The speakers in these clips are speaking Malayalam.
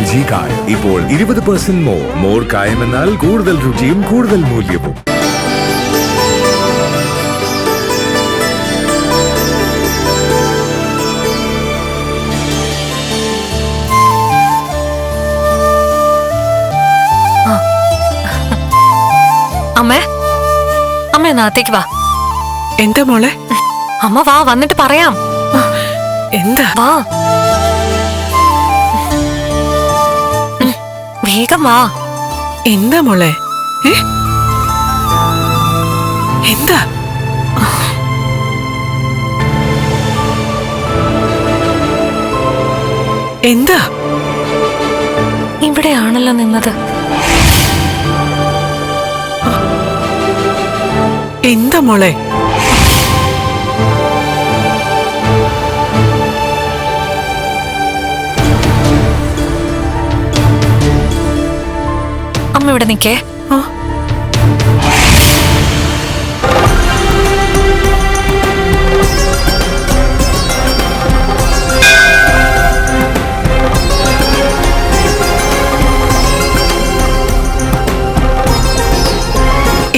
LG കായം ഇപ്പോൾ 20% മോർ കായം എന്നാൽ കൂടുതൽ രുചിയും കൂടുതൽ മൂല്യവും. അമ്മേ, അമ്മ നാത്തേക്ക് വാ. എന്താ മോളെ? അമ്മ വാ, വന്നിട്ട് പറയാം. എന്താ? വാ, വേഗം വാ. എന്താ മോളെ? എന്താ? എന്താ? ഇവിടെയാണല്ലോ നിന്നത്. എന്താ മോളെ? അമ്മ ഇവിടെ നിക്കേ.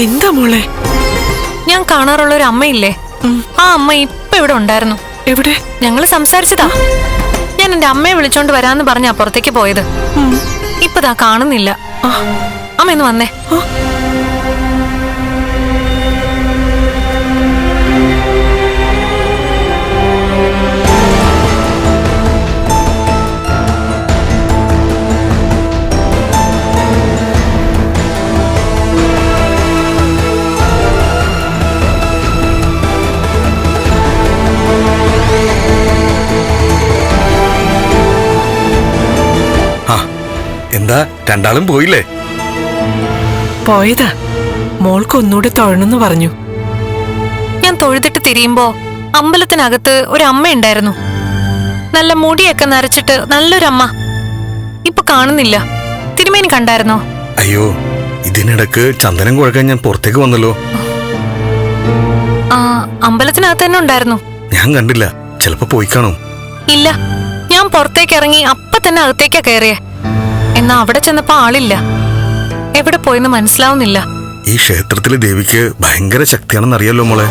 എന്താ മോളെ? ഞാൻ കാണാറുള്ള ഒരു അമ്മയില്ലേ, ആ അമ്മ ഇപ്പൊ ഇവിടെ ഉണ്ടായിരുന്നു. എവിടെ? ഞങ്ങള് സംസാരിച്ചതാ. ഞാൻ എന്റെ അമ്മയെ വിളിച്ചോണ്ട് വരാന്ന് പറഞ്ഞ അപ്പുറത്തേക്ക് പോയത്. ഇപ്പതാ കാണുന്നില്ല. അമ്മ ഇന്ന് വന്നേ. എന്താ രണ്ടാളും പോയില്ലേ? പോയതാ. മോൾക്ക് ഒന്നുകൂടെ തൊഴണമെന്ന് പറഞ്ഞു. ഞാൻ തൊഴുതിട്ട് തിരിയുമ്പോ അമ്പലത്തിനകത്ത് ഒരു അമ്മ ഉണ്ടായിരുന്നു. നല്ല മുടിയൊക്കെ നരച്ചിട്ട് നല്ലൊരമ്മ. ഇപ്പൊ കാണുന്നില്ല. തിരുമേനി കണ്ടായിരുന്നോ? അയ്യോ, ഇതിനിടക്ക് ചന്ദനം കുഴക്കാൻ ഞാൻ പുറത്തേക്ക് വന്നല്ലോ. ആ, അമ്പലത്തിനകത്ത് തന്നെ ഉണ്ടായിരുന്നു. ഞാൻ കണ്ടില്ല. ചിലപ്പോ പോയി കാണും. ഇല്ല, ഞാൻ പുറത്തേക്ക് ഇറങ്ങി അപ്പൊ തന്നെ അകത്തേക്കാ കയറിയേ. എന്നാ അവിടെ ചെന്നപ്പോ ആളില്ല. എവിടെ പോയെന്ന് മനസ്സിലാവുന്നില്ല. ഈ ക്ഷേത്രത്തിലെ ദേവിക്ക് ഭയങ്കര ശക്തിയാണെന്ന് അറിയാലോ മോളെ.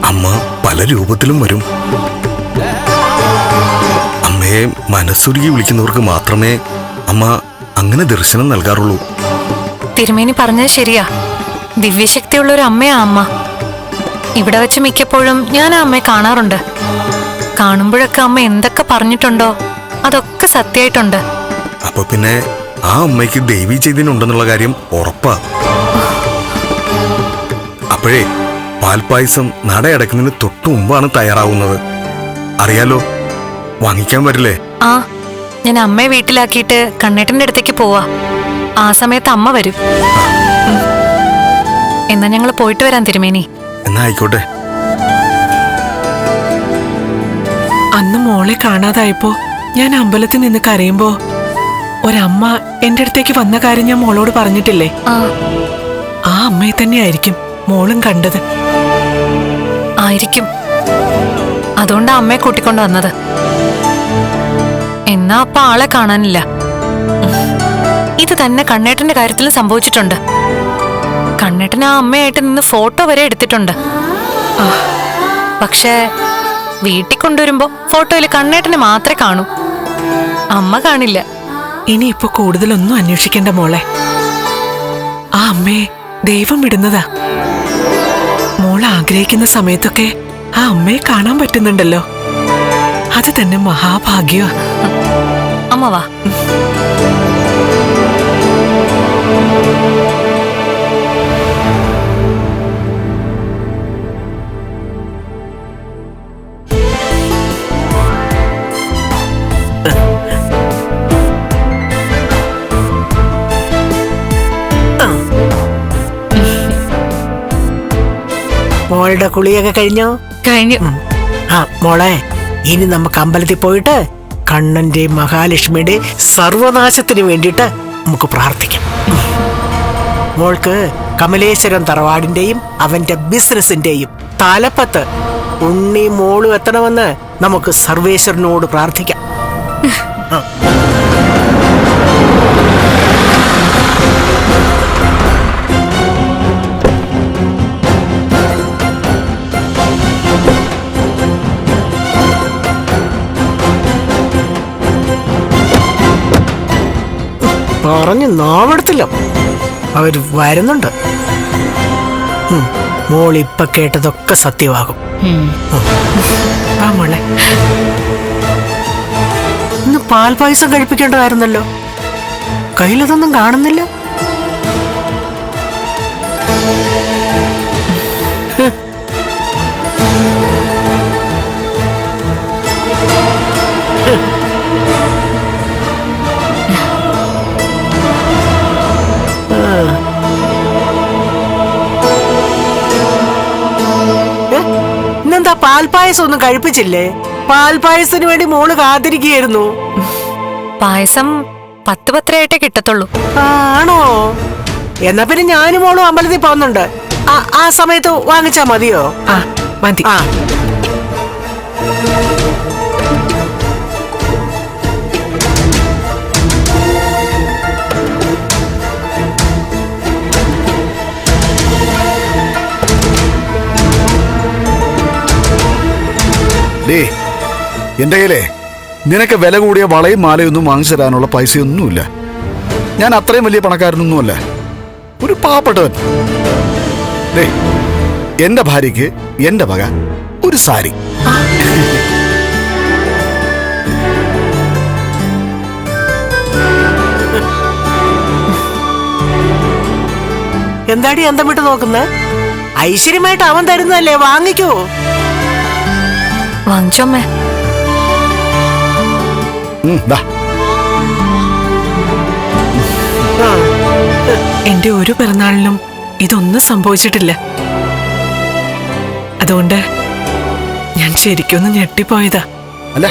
അമ്മ പല രൂപത്തിലും വരും. അമ്മയെ മനസ്സുരുകി വിളിക്കുന്നവർക്ക് മാത്രമേ അമ്മ അങ്ങനെ ദർശനം നൽകാറുള്ളൂ. തിരുമേനി പറഞ്ഞത് ശരിയാ. ദിവ്യശക്തിയുള്ള ഒരു അമ്മയാ അമ്മ. ഇവിടെ വെച്ച് മിക്കപ്പോഴും ഞാൻ ആ അമ്മയെ കാണാറുണ്ട്. കാണുമ്പോഴൊക്കെ അമ്മ എന്തൊക്കെ പറഞ്ഞിട്ടുണ്ടോ അതൊക്കെ സത്യമായിട്ടുണ്ട്. അപ്പൊ പിന്നെ ആ അമ്മയ്ക്ക് ദേവി ചൈതന്യമുണ്ടെന്നുള്ള കാര്യം ഉറപ്പാ. അപ്പോഴേ പാൽപായസം നടയടക്കുന്നതിന് തൊട്ടു മുമ്പാണ് തയ്യാറാവുന്നത്. അറിയാലോ, വാങ്ങിക്കാൻ വരില്ലേ? ആ, ഞാൻ അമ്മയെ വീട്ടിലാക്കിയിട്ട് കണ്ണേട്ടന്റെ അടുത്തേക്ക് പോവാ. ആ സമയത്ത് അമ്മ വരും. എന്നാ ഞങ്ങൾ പോയിട്ട് വരാം തിരുമേനി. എന്നാ ആയിക്കോട്ടെ. അന്ന് മോളെ കാണാതായപ്പോ ഞാൻ അമ്പലത്തിൽ നിന്ന് കരയുമ്പോ ഒരമ്മ എന്റെ അടുത്തേക്ക് വന്ന കാര്യം ഞാൻ മോളോട് പറഞ്ഞിട്ടില്ലേ? ആ അമ്മയെ തന്നെയായിരിക്കും മോളും കണ്ടത്. ആയിരിക്കും. അതുകൊണ്ടാ അമ്മയെ കൂട്ടിക്കൊണ്ട് വന്നത്. എന്നാ അപ്പ ആളെ കാണാനില്ല. ഇത് തന്നെ കണ്ണേട്ടന്റെ കാര്യത്തിലും സംഭവിച്ചിട്ടുണ്ട്. കണ്ണേട്ടൻ ആ അമ്മയായിട്ട് നിന്ന് ഫോട്ടോ വരെ എടുത്തിട്ടുണ്ട്. പക്ഷേ വീട്ടിൽ കൊണ്ടുവരുമ്പോ ഫോട്ടോയിൽ കണ്ണേട്ടന് മാത്രമേ കാണൂ, അമ്മ കാണില്ല. ഇനിയിപ്പോ കൂടുതലൊന്നും അന്വേഷിക്കേണ്ട മോളെ. ആ അമ്മയെ ദൈവം വിടുന്നതാ. മോൾ ആഗ്രഹിക്കുന്ന സമയത്തൊക്കെ ആ അമ്മയെ കാണാൻ പറ്റുന്നുണ്ടല്ലോ. അത് തന്നെ മഹാഭാഗ്യമാ. അമ്മ വാ. മോളുടെ കുളിയൊക്കെ കഴിഞ്ഞോ? കഴിഞ്ഞു. ആ മോളെ, ഇനി നമുക്ക് അമ്പലത്തിൽ പോയിട്ട് കണ്ണന്റെ മഹാലക്ഷ്മിയുടെ സർവനാശത്തിന് വേണ്ടിയിട്ട് നമുക്ക് പ്രാർത്ഥിക്കാം. മോൾക്ക് കമലേശ്വരം തറവാടിന്റെയും അവന്റെ ബിസിനസിന്റെയും തലപ്പത്ത് ഉണ്ണി മോളും എത്തണമെന്ന് നമുക്ക് സർവേശ്വരനോട് പ്രാർത്ഥിക്കാം. ആ. പറഞ്ഞു നാവെടുത്തില്ല, അവര് വരുന്നുണ്ട്. മോളിപ്പൊ കേട്ടതൊക്കെ സത്യമാകും. വാ മോളെ. ഇന്ന് പാൽപായസം കഴിപ്പിക്കേണ്ടതായിരുന്നല്ലോ, കയ്യിലതൊന്നും കാണുന്നില്ല. ഇന്നെന്താ പാൽപായസം ഒന്നും കഴിപ്പിച്ചില്ലേ? പാൽപായസത്തിന് വേണ്ടി മോള് കാത്തിരിക്കുകയായിരുന്നു. പായസം 10-10 കിട്ടത്തുള്ളൂ. ആണോ? എന്നാ പിന്നെ ഞാനും മോളും അമ്പലത്തിൽ പോകുന്നുണ്ട്. ആ സമയത്ത് വാങ്ങിച്ചാ മതിയോ? ആ മതി. ആ ഡേ, എന്റെ കയ്യിലേ നിനക്ക് വില കൂടിയ വളയും മാലയൊന്നും വാങ്ങിച്ചു തരാനുള്ള പൈസയൊന്നുമില്ല. ഞാൻ അത്രയും വലിയ പണക്കാരനൊന്നുമല്ല, ഒരു പാവപ്പെട്ടവൻ. ഡേ, എന്റെ ഭാര്യയ്ക്ക് എന്റെ വക ഒരു സാരി. എന്താടി അന്തം വിട്ട് നോക്കുന്നേ? ഐശ്വര്യമായിട്ട് അവൻ തരുന്നതല്ലേ, വാങ്ങിക്കോ. വാങ്ങിച്ചോമ്മേ. ദാ. എന്റെ ഒരു പിറന്നാളിനും ഇതൊന്നും സംഭവിച്ചിട്ടില്ല. അതുകൊണ്ട് ഞാൻ ശരിക്കൊന്ന് ഞെട്ടിപ്പോയതാ. അല്ല,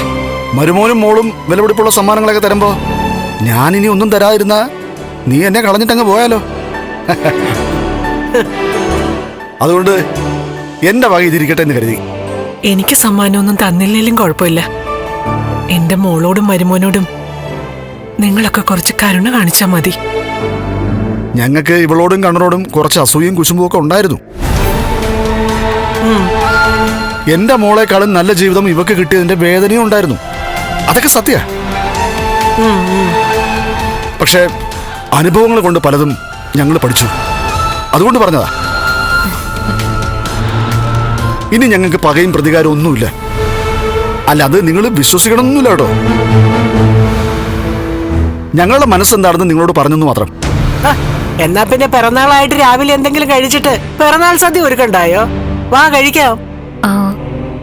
മരുമോനും മോളും വിലപിടിപ്പുള്ള സമ്മാനങ്ങളൊക്കെ തരുമ്പോ ഞാനിനി ഒന്നും തരാതിരുന്ന നീ എന്നെ കളഞ്ഞിട്ടങ്ങ് പോയാലോ. അതുകൊണ്ട് എന്റെ വക ഇതിരിക്കട്ടെ എന്ന് കരുതി. എനിക്ക് സമ്മാനമൊന്നും തന്നില്ലെങ്കിലും കുഴപ്പമില്ല. എന്റെ മോളോടും മരുമോനോടും നിങ്ങളൊക്കെ കുറച്ച് കരുണ കാണിച്ചാ മതി. ഞങ്ങൾക്ക് ഇവളോടും കണ്ണനോടും കുറച്ച് അസൂയയും കുശുമ്പും ഒക്കെ ഉണ്ടായിരുന്നു. എന്റെ മോളെക്കാളും നല്ല ജീവിതം ഇവക്ക് കിട്ടിയതിന്റെ വേദനയും ഉണ്ടായിരുന്നു. അതൊക്കെ സത്യ. പക്ഷെ അനുഭവങ്ങൾ കൊണ്ട് പലതും ഞങ്ങൾ പഠിച്ചു. അതുകൊണ്ട് പറഞ്ഞതാ. ഇനി ഞങ്ങൾക്ക് പകയും പ്രതികാരവും ഒന്നുമില്ല. അല്ല, അത് നിങ്ങൾ വിശ്വസിക്കണമെന്നില്ല കേട്ടോ. ഞങ്ങളുടെ മനസ്സെന്താണെന്ന് നിങ്ങളോട് പറഞ്ഞെന്ന് മാത്രം. എന്നാ പിന്നെ പിറന്നാളായിട്ട് രാവിലെ എന്തെങ്കിലും കഴിച്ചിട്ട് പിറന്നാൾ സദ്യ ഒരുക്കണ്ടായോ? വാ കഴിക്കാം.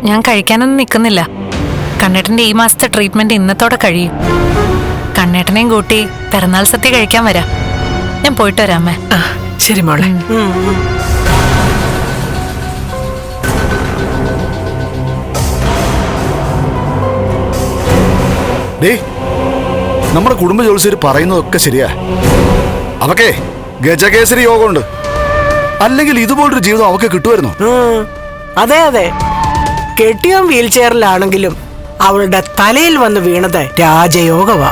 ഞാൻ കഴിക്കാനൊന്നും നിൽക്കുന്നില്ല. കണ്ണേട്ടന്റെ ഈ മാസത്തെ ട്രീറ്റ്മെന്റ് ഇന്നത്തോടെ കഴിയും. കണ്ണേട്ടനെയും കൂട്ടി പിറന്നാൾ സദ്യ കഴിക്കാൻ വരാം. ഞാൻ പോയിട്ട് വരാമേ. ശരി മോളെ. നമ്മുടെ കുടുംബ ജോലിസര് പറയുന്നതൊക്കെ ശരിയാ. അവക്കെ ഗജകേസരി യോഗമുണ്ട്. അല്ലെങ്കിൽ ഇതുപോലൊരു ജീവിതം അവക്ക് കിട്ടുമായിരുന്നു. അതെ അതെ, കെട്ടിയോൻ വീൽ ചെയറിലാണെങ്കിലും അവളുടെ തലയിൽ വന്ന് വീണത് രാജയോഗമാ.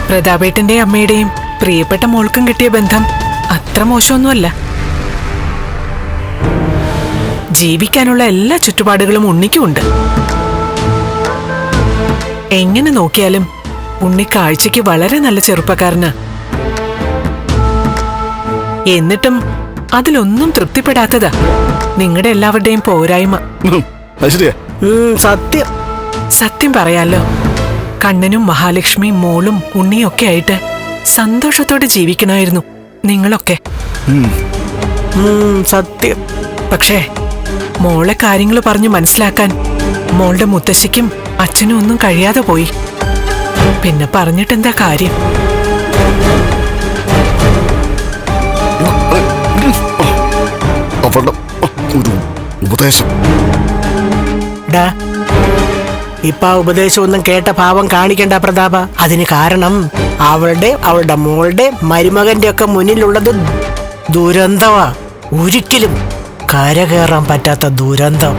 പ്രതാപേട്ടന്റെയും അമ്മയുടെയും പ്രിയപ്പെട്ട മോൾക്കും കിട്ടിയ ബന്ധം അത്ര മോശമൊന്നുമല്ല. ജീവിക്കാനുള്ള എല്ലാ ചുറ്റുപാടുകളും ഉണ്ണിക്കുമുണ്ട്. എങ്ങനെ നോക്കിയാലും ഉണ്ണി കാഴ്ചയ്ക്ക് വളരെ നല്ല ചെറുപ്പക്കാരനാ. എന്നിട്ടും അതിലൊന്നും തൃപ്തിപ്പെടാത്തതാ നിങ്ങളുടെ എല്ലാവരുടെയും പോരായ്മ. സത്യം സത്യം പറയാലോ, കണ്ണനും മഹാലക്ഷ്മിയും മോളും ഉണ്ണിയും ഒക്കെ ആയിട്ട് സന്തോഷത്തോടെ ജീവിക്കണമായിരുന്നു നിങ്ങളൊക്കെ. സത്യം. പക്ഷേ മോളെ കാര്യങ്ങൾ പറഞ്ഞു മനസ്സിലാക്കാൻ മോളുടെ മുത്തശ്ശിക്കും അച്ഛനും ഒന്നും കഴിയാതെ പോയി. പിന്നെ പറഞ്ഞിട്ടെന്താ കാര്യം? അവളുടെ ഒരു ഉപദേശം. ഇപ്പൊ ആ ഉപദേശമൊന്നും കേട്ട ഭാവം കാണിക്കണ്ട പ്രതാപ. അതിന് കാരണം അവളുടെ മോളുടെ മരുമകന്റെ ഒക്കെ മുന്നിലുള്ളത് ദുരന്തമാ. ഒരിക്കലും കരകയറാൻ പറ്റാത്ത ദുരന്തം.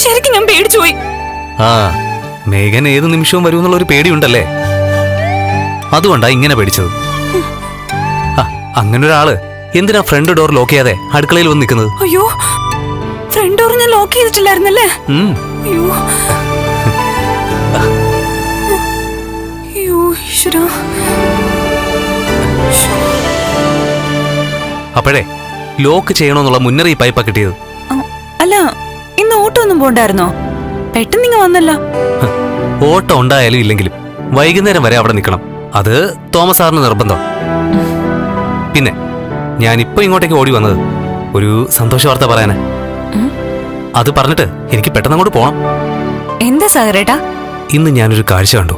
ശരിക്കും ഞാൻ പേടിച്ചു പോയി. ആ, മേഘൻ ഏത് നിമിഷവും വരുമെന്നുള്ള ഒരു പേടിയുണ്ടല്ലേ, അതുകൊണ്ടാ ഇങ്ങനെ പേടിച്ചത്. അങ്ങനെ ഒരാള് എന്തിനാ ഫ്രണ്ട് ഡോർ ലോക്ക് ചെയ്യാതെ അടുക്കളയിൽ വന്ന് നിൽക്കുന്നത്? അയ്യോ, ഫ്രണ്ട് ഡോർ ഞാൻ ലോക്ക് ചെയ്തിട്ടില്ലായിരുന്നല്ലേ. അയ്യോ അയ്യോ ഈശ്വരാ. അപ്പോഴേ ലോക്ക് ചെയ്യണമെന്നുള്ള മുന്നറിയിപ്പായിപ്പാ കിട്ടിയത്. അല്ല, ഇന്ന് ഓട്ടോ ഒന്നും പോണ്ടായിരുന്നോ? പെട്ടെന്ന് ഇങ്ങ് വന്നല്ലോ. ഓട്ടം ഉണ്ടായാലും ഇല്ലെങ്കിലും വൈകുന്നേരം വരെ അവിടെ നിൽക്കണം, അത് തോമസ് സാറിന് നിർബന്ധം. പിന്നെ ഞാനിപ്പോ ഇങ്ങോട്ടേക്ക് ഓടി വന്നത് ഒരു സന്തോഷ വാർത്ത പറയാനാ. അത് പറഞ്ഞിട്ട് എനിക്ക് പെട്ടെന്ന് അങ്ങോട്ട് പോണം. എന്താ സാഗരേട്ടാ? ഇന്ന് ഞാനൊരു കാഴ്ച കണ്ടു.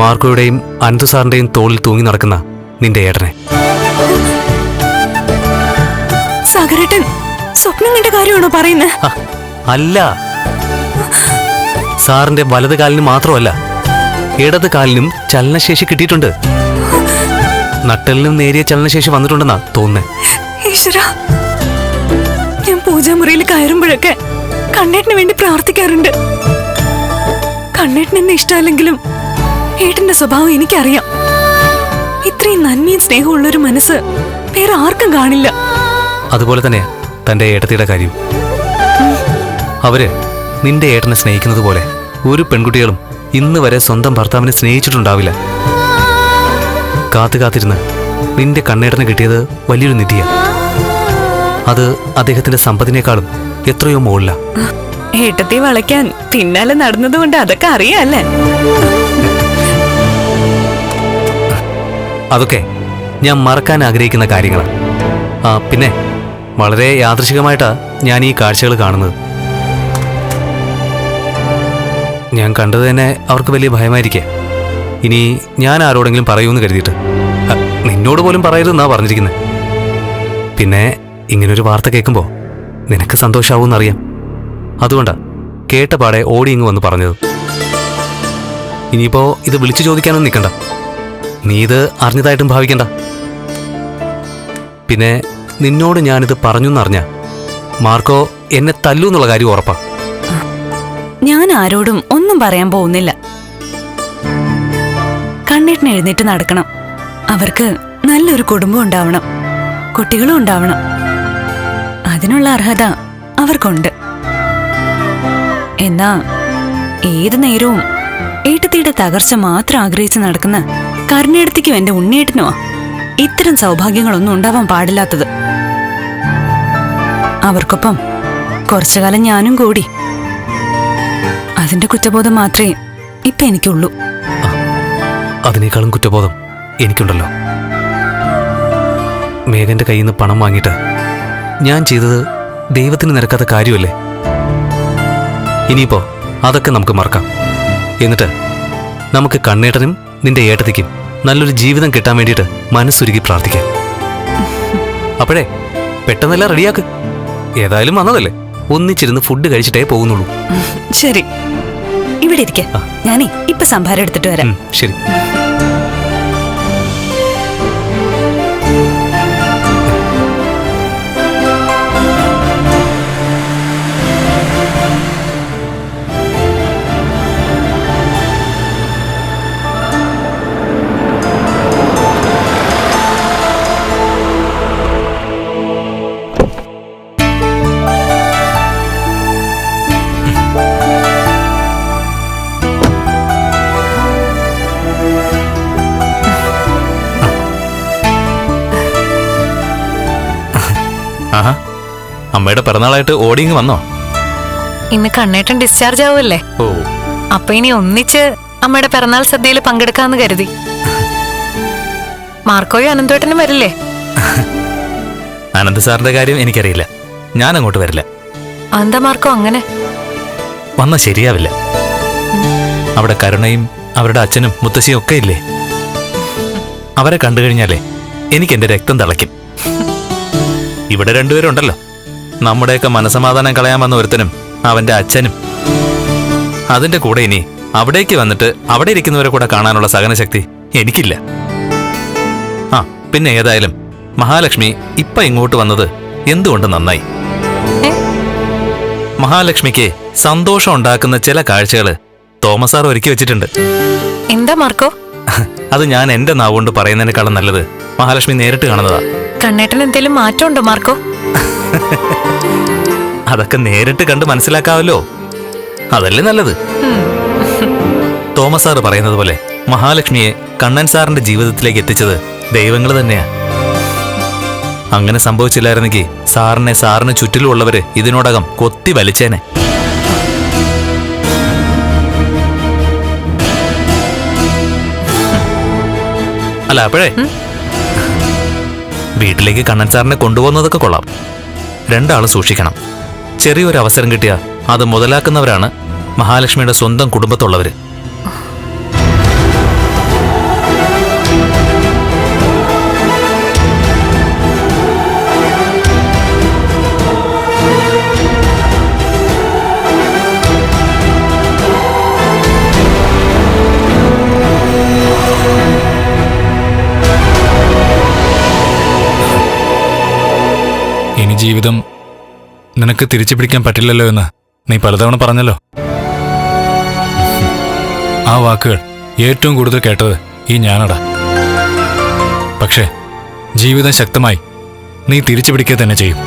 മാർക്കോയുടെയും അനന്തു സാറിന്റെയും തോളിൽ തൂങ്ങി നടക്കുന്ന നിന്റെ ഏട്ടനെ. സാഗരേട്ടൻ സ്വപ്നം കണ്ട കാര്യമാണോ പറയുന്നത്? അല്ല, സാറിന്റെ വലത് കാലിന് മാത്രമല്ല ഇടത് കാലിനും ചലനശേഷി കിട്ടിയിട്ടുണ്ട്. നട്ടലിനും നേരിയ ചലനശേഷി വന്നിട്ടുണ്ടെന്നാ തോന്നുന്നേ. ഈശ്വരാ, ഞാൻ പൂജാമുറിയിൽ കയറുമ്പോഴൊക്കെ കണ്ണേട്ടന് വേണ്ടി പ്രാർത്ഥിക്കാറുണ്ട്. കണ്ണേട്ടൻ എന്നെ ഇഷ്ടമല്ലെങ്കിലും ഏട്ടന്റെ സ്വഭാവം എനിക്കറിയാം. ഇത്രയും നന്മയും സ്നേഹമുള്ളൊരു മനസ്സ് വേറെ ആർക്കും കാണില്ല. അതുപോലെ തന്നെയാ തന്റെ ഏട്ടത്തിയുടെ കാര്യം. അവര് നിന്റെ ഏട്ടനെ സ്നേഹിക്കുന്നത് പോലെ ഒരു പെൺകുട്ടികളും ഇന്ന് വരെ സ്വന്തം ഭർത്താവിനെ സ്നേഹിച്ചിട്ടുണ്ടാവില്ല. കാത്തിരുന്ന് നിന്റെ കണ്ണേട്ടന് കിട്ടിയത് വലിയൊരു നിധിയാ. അത് അദ്ദേഹത്തിന്റെ സമ്പത്തിനേക്കാളും എത്രയോ മുകളിലാ. ഏട്ടത്തെ വളയ്ക്കാൻ പിന്നാലെ നടന്നതുകൊണ്ട് അതൊക്കെ അറിയാല്ലേ? അതൊക്കെ ഞാൻ മറക്കാൻ ആഗ്രഹിക്കുന്ന കാര്യങ്ങളാണ്. പിന്നെ വളരെ യാദൃശികമായിട്ടാ ഞാൻ ഈ കാഴ്ചകൾ കാണുന്നത്. ഞാൻ കണ്ടത് തന്നെ അവർക്ക് വലിയ ഭയമായിരിക്കേ. ഇനി ഞാൻ ആരോടെങ്കിലും പറയൂന്ന് കരുതിയിട്ട്. നിന്നോട് പോലും പറയരുതെന്നാ പറഞ്ഞിരിക്കുന്നത്. പിന്നെ ഇങ്ങനൊരു വാർത്ത കേൾക്കുമ്പോൾ നിനക്ക് സന്തോഷാവൂന്നറിയാം. അതുകൊണ്ടാ കേട്ട പാടെ ഓടി ഇങ്ങ് വന്ന് പറഞ്ഞത്. ഇനിയിപ്പോ ഇത് വിളിച്ചു ചോദിക്കാനൊന്നും നിൽക്കണ്ട. നീ ഇത് അറിഞ്ഞതായിട്ടും ഭാവിക്കണ്ട. പിന്നെ നിന്നോട് ഞാനിത് പറഞ്ഞെന്നറിഞ്ഞ മാർക്കോ എന്നെ തല്ലൂന്നുള്ള കാര്യം ഉറപ്പാ. ഞാൻ ആരോടും ഒന്നും പറയാൻ പോകുന്നില്ല. കണ്ണേട്ടന് എഴുന്നേറ്റ് നടക്കണം. അവർക്ക് നല്ലൊരു കുടുംബം ഉണ്ടാവണം, കുട്ടികളും ഉണ്ടാവണം. അതിനുള്ള അർഹത അവർക്കുണ്ട്. എന്നാ ഏത് നേരവും ഏട്ടത്തിയുടെ തകർച്ച മാത്രം ആഗ്രഹിച്ച് നടക്കുന്ന കരുണേടത്തിക്കും എന്റെ ഉണ്ണിയേട്ടനുമാ ഇത്തരം സൗഭാഗ്യങ്ങളൊന്നും ഉണ്ടാവാൻ പാടില്ലാത്തത്. അവർക്കൊപ്പം കുറച്ചുകാലം ഞാനും കൂടി. അതിന്റെ കുറ്റബോധം മാത്രമേ ഇപ്പൊ എനിക്കുള്ളൂ. അതിനേക്കാളും കുറ്റബോധം എനിക്കുണ്ടല്ലോ. മേഘന്റെ കയ്യിൽ നിന്ന് പണം വാങ്ങിയിട്ട് ഞാൻ ചെയ്തത് ദൈവത്തിന് നിരക്കാത്ത കാര്യമല്ലേ. ഇനിയിപ്പോ അതൊക്കെ നമുക്ക് മറക്കാം. എന്നിട്ട് നമുക്ക് കണ്ണേട്ടനും നിന്റെ ഏട്ടത്തിക്കും നല്ലൊരു ജീവിതം കിട്ടാൻ വേണ്ടിയിട്ട് മനസ്സുരുകി പ്രാർത്ഥിക്കാം. അപ്പോഴേ പെട്ടെന്നെല്ലാം റെഡിയാക്ക്. ഏതായാലും വന്നതല്ലേ, ഒന്നിച്ചിരുന്ന് ഫുഡ് കഴിച്ചിട്ടേ പോകുന്നുള്ളൂ. ശരി, ഇവിടെ ഇരിക്ക. ഞാനേ ഇപ്പൊ സംഭാരം എടുത്തിട്ട് വരാം. ശരി. ആഹാ, അമ്മയുടെ പിറന്നാളായിട്ട് ഓടിങ് വന്നോ? ഇന്ന് കണ്ണേട്ടൻ ഡിസ്ചാർജ് ആവുമല്ലേ, ഓ അപ്പൊ ഇനി ഒന്നിച്ച് അമ്മയുടെ പിറന്നാൾ സദ്യയിൽ പങ്കെടുക്കാന്ന് കരുതി. മാർക്കോയും അനന്തേട്ടനും വരില്ലേ? അനന്ത് സാറിന്റെ കാര്യം എനിക്കറിയില്ല, ഞാൻ അങ്ങോട്ട് വരില്ല. എന്താ മാർക്കോ അങ്ങനെ? വന്ന ശരിയാവില്ല. അവിടെ കരുണയും അവരുടെ അച്ഛനും മുത്തശ്ശിയും ഒക്കെ ഇല്ലേ. അവരെ കണ്ടു കഴിഞ്ഞാലേ എനിക്ക് എന്റെ രക്തം തിളയ്ക്കും. ഇവിടെ രണ്ടുപേരുണ്ടല്ലോ, നമ്മുടെയൊക്കെ മനസമാധാനം കളയാൻ വന്ന ഒരുത്തനും അവന്റെ അച്ഛനും. അതിന്റെ കൂടെ ഇനി അവിടേക്ക് വന്നിട്ട് അവിടെ ഇരിക്കുന്നവരെ കൂടെ കാണാനുള്ള സഹനശക്തി എനിക്കില്ല. ആ പിന്നെ ഏതായാലും മഹാലക്ഷ്മി ഇപ്പൊ ഇങ്ങോട്ട് വന്നത് എന്തുകൊണ്ട് നന്നായി. മഹാലക്ഷ്മിക്ക് സന്തോഷം ഉണ്ടാക്കുന്ന ചില കാഴ്ചകള് തോമസ് സാർ ഒരുക്കി വെച്ചിട്ടുണ്ട്. എന്താ മാർക്കോ? അത് ഞാൻ എന്റെ നാവുകൊണ്ട് പറയുന്നതിനേക്കാളും നല്ലത് മഹാലക്ഷ്മി നേരിട്ട് കാണുന്നതാ. കണ്ണേട്ടൻ എന്തേലും മാറ്റമുണ്ടോ മാർക്കോ? അതൊക്കെ നേരിട്ട് കണ്ട് മനസ്സിലാക്കാവല്ലോ, അതല്ലേ നല്ലത്. തോമസ് സാറ് പറയുന്നത് പോലെ മഹാലക്ഷ്മിയെ കണ്ണൻ സാറിന്റെ ജീവിതത്തിലേക്ക് എത്തിച്ചത് ദൈവങ്ങൾ തന്നെയാ. അങ്ങനെ സംഭവിച്ചില്ലായിരുന്നെങ്കിൽ സാറിന് ചുറ്റിലുമുള്ളവര് ഇതിനോടകം കൊത്തി വലിച്ചേനെ. അല്ല അപ്പോഴേ വീട്ടിലേക്ക് കണ്ണൻ സാറിനെ കൊണ്ടുപോകുന്നതൊക്കെ കൊള്ളാം. രണ്ടാള് സൂക്ഷിക്കണം. ചെറിയൊരു അവസരം കിട്ടിയാ അത് മുതലാക്കുന്നവരാണ് മഹാലക്ഷ്മിയുടെ സ്വന്തം കുടുംബത്തുള്ളവര്. ഇനി ജീവിതം നിനക്ക് തിരിച്ചു പിടിക്കാൻ പറ്റില്ലല്ലോ എന്ന് നീ പലതവണ പറഞ്ഞല്ലോ. ആ വാക്കുകൾ ഏറ്റവും കൂടുതൽ കേട്ടത് ഈ ഞാനടാ. പക്ഷേ ജീവിതം ശക്തമായി നീ തിരിച്ചു പിടിക്കുക തന്നെ ചെയ്യും.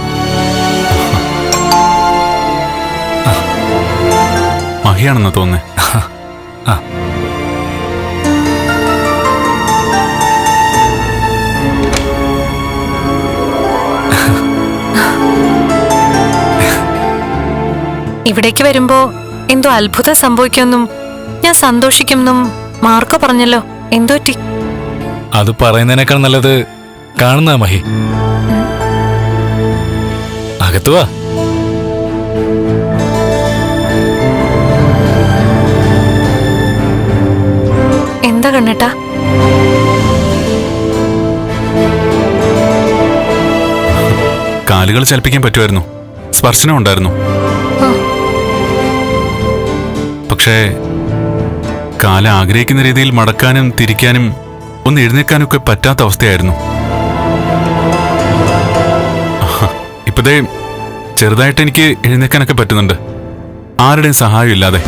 മഹിയാണെന്ന് തോന്നേ. ആ ഇവിടേക്ക് വരുമ്പോ എന്തോ അത്ഭുതം സംഭവിക്കുമെന്നും ഞാൻ സന്തോഷിക്കുമെന്നും മാർക്കോ പറഞ്ഞല്ലോ. എന്തോ ടി? അത് പറയുന്നതിനേക്കാൾ നല്ലത് കാണുന്ന മഹി. അകത്തുവാ. എന്താ കണ്ണേട്ടാ? കാലുകൾ ചലിപ്പിക്കാൻ പറ്റുമായിരുന്നു, സ്പർശനം ഉണ്ടായിരുന്നു. പക്ഷേ കാല് ആഗ്രഹിക്കുന്ന രീതിയിൽ മടക്കാനും തിരിക്കാനും ഒന്ന് എഴുന്നേക്കാനും ഒക്കെ പറ്റാത്ത അവസ്ഥയായിരുന്നു. ഇപ്പതേ ചെറുതായിട്ട് എനിക്ക് എഴുന്നേക്കാനൊക്കെ പറ്റുന്നുണ്ട്, ആരുടെയും സഹായം ഇല്ലാതെ.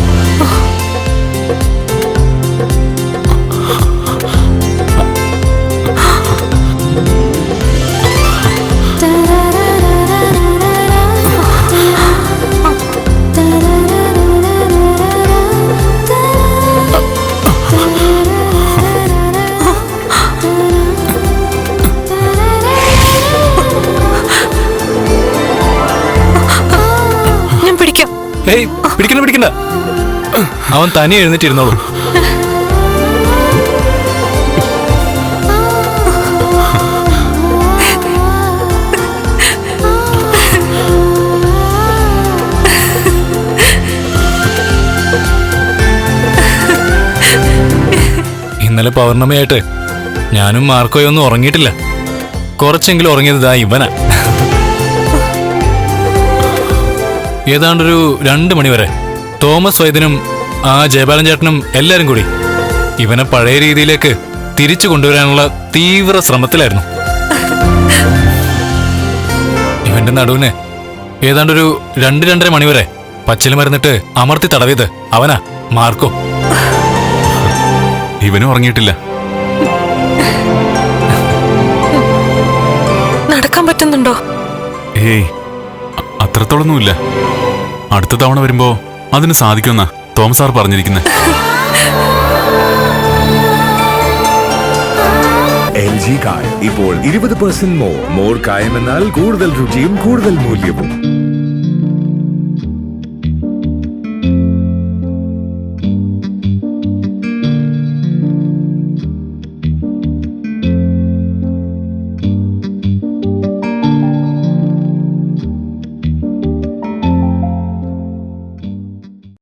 ഏയ് പിടിക്കണ്ട, അവൻ തനിയെ എഴുന്നേറ്റിരുന്നോളൂ. ഇന്നലെ പൗർണമിയായിട്ട് ഞാനും മാർക്കോയൊന്നും ഉറങ്ങിയിട്ടില്ല. കുറച്ചെങ്കിലും ഉറങ്ങിയത് ഇതാ ഇവനാ. ഏതാണ്ടൊരു 2 മണിവരെ തോമസ് വൈദ്യനും ആ ജയപാലൻ ചേട്ടനും എല്ലാരും കൂടി ഇവനെ പഴയ രീതിയിലേക്ക് തിരിച്ചു കൊണ്ടുവരാനുള്ള തീവ്ര ശ്രമത്തിലായിരുന്നു. ഇവന്റെ നടുവിന് ഏതാണ്ടൊരു 2-2:30 മണിവരെ പച്ചില മരുന്നിട്ട് അമർത്തി തടവിയത് അവനാ, മാർക്കോ. ഇവനും ഉറങ്ങിയിട്ടില്ല. നടക്കാൻ പറ്റുന്നുണ്ടോ? ഏയ് അത്രത്തോളൊന്നുമില്ല. അടുത്ത തവണ വരുമ്പോ അതിന് സാധിക്കുമെന്നാ തോമസ് സാർ പറഞ്ഞിരിക്കുന്നത്. LG കായം ഇപ്പോൾ 20% മോർ കായം എന്നാൽ കൂടുതൽ രുചിയും കൂടുതൽ മൂല്യവും.